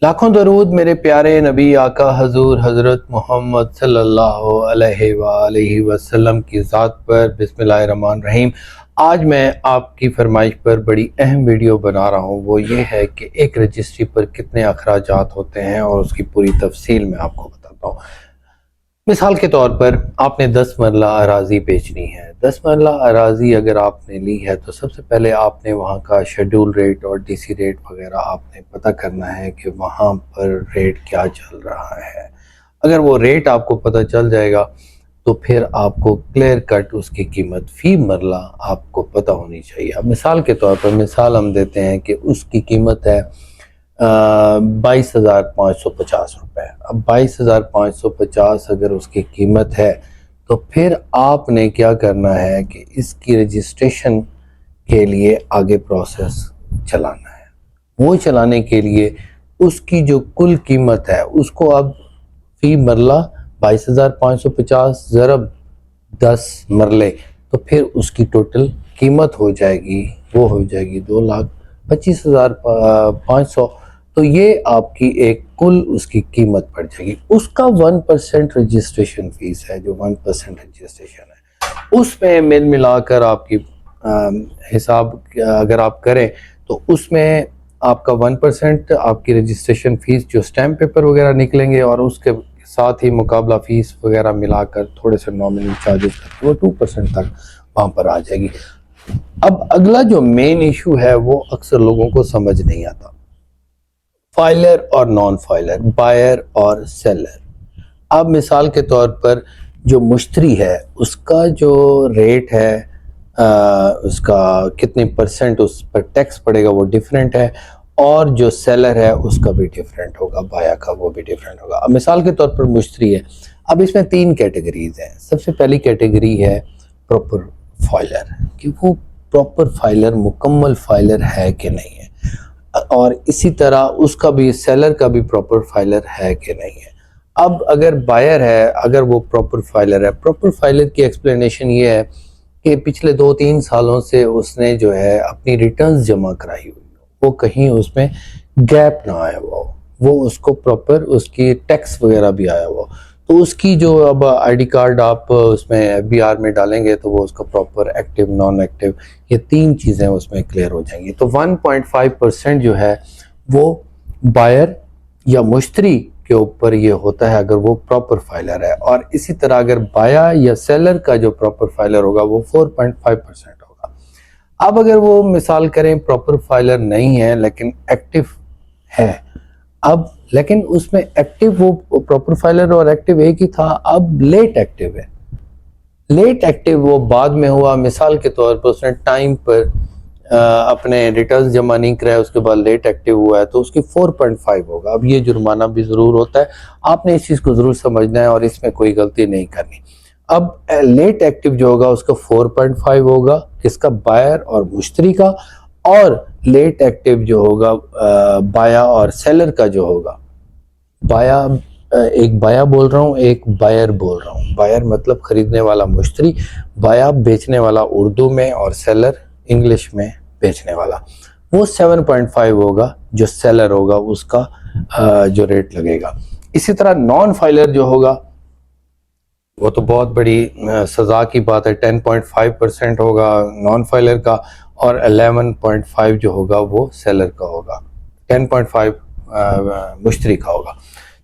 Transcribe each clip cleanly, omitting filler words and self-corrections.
लाखों दरूद मेरे प्यारे नबी आका हजूर हज़रत मोहम्मद सल्लल्लाहु अलैहि वसल्लम की ज़ात पर। बिस्मिल्लाहिर्रहमानिर्रहीम। आज मैं आपकी फरमाइश पर बड़ी अहम वीडियो बना रहा हूँ। वो ये है कि एक रजिस्ट्री पर कितने अखराजात होते हैं और उसकी पूरी तफसील मैं आपको बताता हूँ। मिसाल के तौर पर आपने 10 मरला अराज़ी बेचनी है। 10 मरला अराज़ी अगर आपने ली है तो सबसे पहले आपने वहाँ का शेड्यूल रेट और डीसी रेट वगैरह आपने पता करना है कि वहाँ पर रेट क्या चल रहा है। अगर वो रेट आपको पता चल जाएगा तो फिर आपको क्लियर कट उसकी कीमत फ़ी मरला आपको पता होनी चाहिए। अब मिसाल के तौर पर मिसाल हम देते हैं कि उसकी कीमत है 22,550 रुपये। अब 22,550 अगर उसकी कीमत है तो फिर आपने क्या करना है कि इसकी रजिस्ट्रेशन के लिए आगे प्रोसेस चलाना है। वो चलाने के लिए उसकी जो कुल कीमत है उसको अब फ़ी मरला 22,550 ज़रब 10 मरले तो फिर उसकी टोटल कीमत हो जाएगी, वो हो जाएगी 2,25,500। तो ये आपकी एक कुल उसकी कीमत पड़ जाएगी। उसका 1% रजिस्ट्रेशन फ़ीस है, जो 1% रजिस्ट्रेशन है उसमें मिल मिलाकर आपकी हिसाब अगर आप करें तो उसमें आपका 1% आपकी रजिस्ट्रेशन फ़ीस जो स्टैम्प पेपर वगैरह निकलेंगे और उसके साथ ही मुकाबला फ़ीस वगैरह मिलाकर थोड़े से नॉमिनल चार्जेस करके वो 2% तक वहाँ पर आ जाएगी। अब अगला जो मेन इशू है वो अक्सर लोगों को समझ नहीं आता, फाइलर और नॉन फाइलर, बायर और सेलर। अब मिसाल के तौर पर जो मुश्तरी है उसका जो रेट है उसका कितने परसेंट उस पर टैक्स पड़ेगा वो डिफरेंट है, और जो सेलर है उसका भी डिफरेंट होगा, बाया का वो भी डिफरेंट होगा। अब मिसाल के तौर पर मुश्तरी है। अब इसमें 3 कैटेगरीज हैं। सबसे पहली कैटेगरी है प्रॉपर फाइलर, कि वो प्रॉपर फाइलर मुकम्मल फाइलर है कि नहीं है, और इसी तरह उसका भी सेलर का भी प्रॉपर फाइलर है कि नहीं है। अब अगर बायर है, अगर वो प्रॉपर फाइलर है, प्रॉपर फाइलर की एक्सप्लेनेशन ये है कि पिछले 2-3 सालों से उसने जो है अपनी रिटर्न्स जमा कराई हुई हो, वो कहीं उसमें गैप ना आया हुआ हो, वो उसको प्रॉपर उसकी टैक्स वगैरह भी आया हुआ, तो उसकी जो अब आईडी कार्ड आप उसमें एफबीआर में डालेंगे तो वो उसका प्रॉपर एक्टिव नॉन एक्टिव ये 3 चीज़ें उसमें क्लियर हो जाएंगी। तो 1.5% जो है वो बायर या मुश्तरी के ऊपर ये होता है अगर वो प्रॉपर फाइलर है, और इसी तरह अगर बाया या सेलर का जो प्रॉपर फाइलर होगा वो 4.5% होगा। अब अगर वो मिसाल करें प्रॉपर फाइलर नहीं है लेकिन एक्टिव है, अब लेकिन उसमें एक्टिव वो प्रॉपर फाइलर और एक्टिव एक ही था, अब लेट एक्टिव है। लेट एक्टिव वो बाद में हुआ, मिसाल के तौर पर उसने टाइम पर अपने रिटर्न जमा नहीं कराया, उसके बाद लेट एक्टिव हुआ है तो उसकी 4.5 होगा। अब ये जुर्माना भी ज़रूर होता है, आपने इस चीज़ को ज़रूर समझना है और इसमें कोई गलती नहीं करनी। अब लेट एक्टिव जो होगा उसका 4.5 होगा, किसका, बायर और मुश्तरी का, और लेट एक्टिव जो होगा बाया और सेलर का जो होगा। बाया एक बाया बोल रहा हूँ, एक बायर बोल रहा हूँ। बायर मतलब खरीदने वाला मुश्तरी, बाया बेचने वाला उर्दू में, और सेलर इंग्लिश में बेचने वाला। वो 7.5 होगा जो सेलर होगा उसका जो रेट लगेगा। इसी तरह नॉन फाइलर जो होगा वो तो बहुत बड़ी सज़ा की बात है, 10.5% होगा नॉन फाइलर का, और 11.5 जो होगा वो सेलर का होगा, 10.5 मुश्तरी का होगा।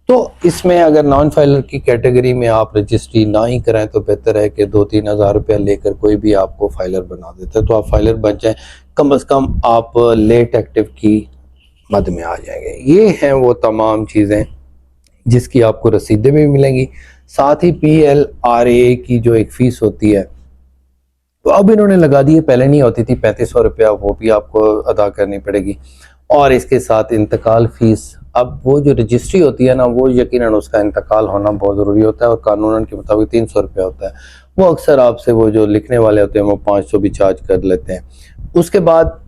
तो इसमें अगर नॉन फाइलर की कैटेगरी में आप रजिस्ट्री ना ही कराएं तो बेहतर है कि 2-3 हज़ार रुपया लेकर कोई भी आपको फाइलर बना देता है, तो आप फाइलर बन जाएं, कम से कम आप लेट एक्टिव की मद में आ जाएंगे। ये हैं वो तमाम चीज़ें जिसकी आपको रसीदें भी मिलेंगी, साथ ही PLRA की जो एक फ़ीस होती है तो अब इन्होंने लगा दी है, पहले नहीं होती थी 3500 रुपया, वो भी आपको अदा करनी पड़ेगी, और इसके साथ इंतकाल फ़ीस। अब वो जो रजिस्ट्री होती है ना, वो यकीनन उसका इंतकाल होना बहुत ज़रूरी होता है और कानूनन के मुताबिक 300 रुपया होता है। वो अक्सर आपसे वो जो लिखने वाले होते हैं वो 500 भी चार्ज कर लेते हैं। उसके बाद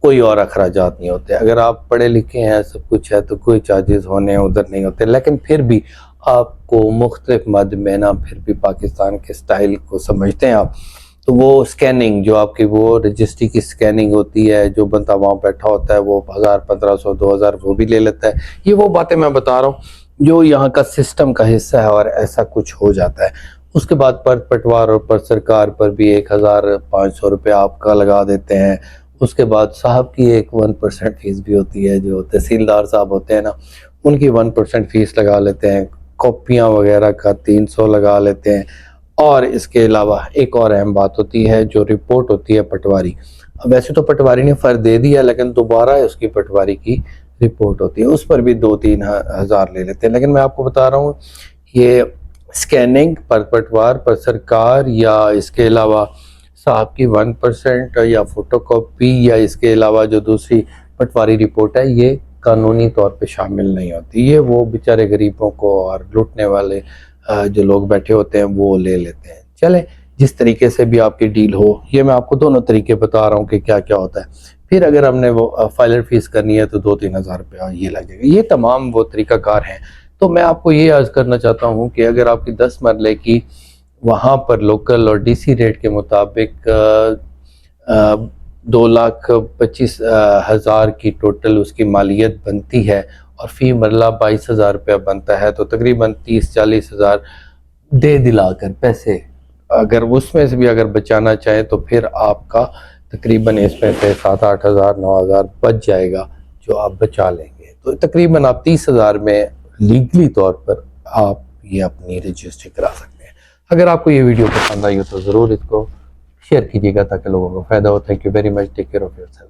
कोई और अखराजात नहीं होते। अगर आप पढ़े लिखे हैं, सब कुछ है, तो कोई चार्जेस होने उधर नहीं होते, लेकिन फिर भी आपको मुख्तलिफ मद में ना, फिर भी पाकिस्तान के स्टाइल को समझते हैं आप, तो वो स्कैनिंग जो आपकी वो रजिस्ट्री की स्कैनिंग होती है, जो बंदा वहाँ बैठा होता है वो 1000 1500 2000 वो भी ले लेता है। ये वो बातें मैं बता रहा हूँ जो यहाँ का सिस्टम का हिस्सा है और ऐसा कुछ हो जाता है। उसके बाद पर पटवार और पर सरकार पर भी 1500 रुपये आपका लगा देते हैं। उसके बाद साहब की एक 1% फीस भी होती है, जो तहसीलदार साहब होते हैं ना, उनकी 1% फीस लगा लेते हैं। कॉपियाँ वगैरह का 300 लगा लेते हैं। और इसके अलावा एक और अहम बात होती है जो रिपोर्ट होती है पटवारी। वैसे तो पटवारी ने फ़र्ज दे दिया, लेकिन दोबारा उसकी पटवारी की रिपोर्ट होती है, उस पर भी 2-3 हज़ार ले लेते हैं। लेकिन मैं आपको बता रहा हूँ ये स्कैनिंग पर पटवार पर सरकार या इसके अलावा साहब की 1% या फोटोकॉपी या इसके अलावा जो दूसरी पटवारी रिपोर्ट है, ये कानूनी तौर पे शामिल नहीं होती। ये वो बेचारे गरीबों को और लूटने वाले जो लोग बैठे होते हैं वो ले लेते हैं। चले जिस तरीके से भी आपकी डील हो, ये मैं आपको दोनों तरीके बता रहा हूँ कि क्या क्या होता है। फिर अगर हमने वो फाइलर फीस करनी है तो 2-3 हज़ार रुपया ये लगेगा। ये तमाम वो तरीकाकार हैं। तो मैं आपको ये अर्ज़ करना चाहता हूँ कि अगर आपकी 10 मरले की वहाँ पर लोकल और डीसी रेट के मुताबिक 2,25,000 की टोटल उसकी मालियत बनती है और फ़ी मरला 22,000 रुपया बनता है, तो तकरीबन 30-40 हज़ार दे दिलाकर पैसे अगर उसमें से भी अगर बचाना चाहें तो फिर आपका तकरीबन इसमें से 7-8 हज़ार 9 हज़ार बच जाएगा जो आप बचा लेंगे। तो तकरीबन आप 30 हज़ार में लीगली तौर पर आप ये अपनी रजिस्ट्री करा सकते हैं। अगर आपको ये वीडियो पसंद आई हो तो ज़रूर इसको शेयर कीजिएगा ताकि लोगों को फ़ायदा हो। Thank you very much. Take care of yourself.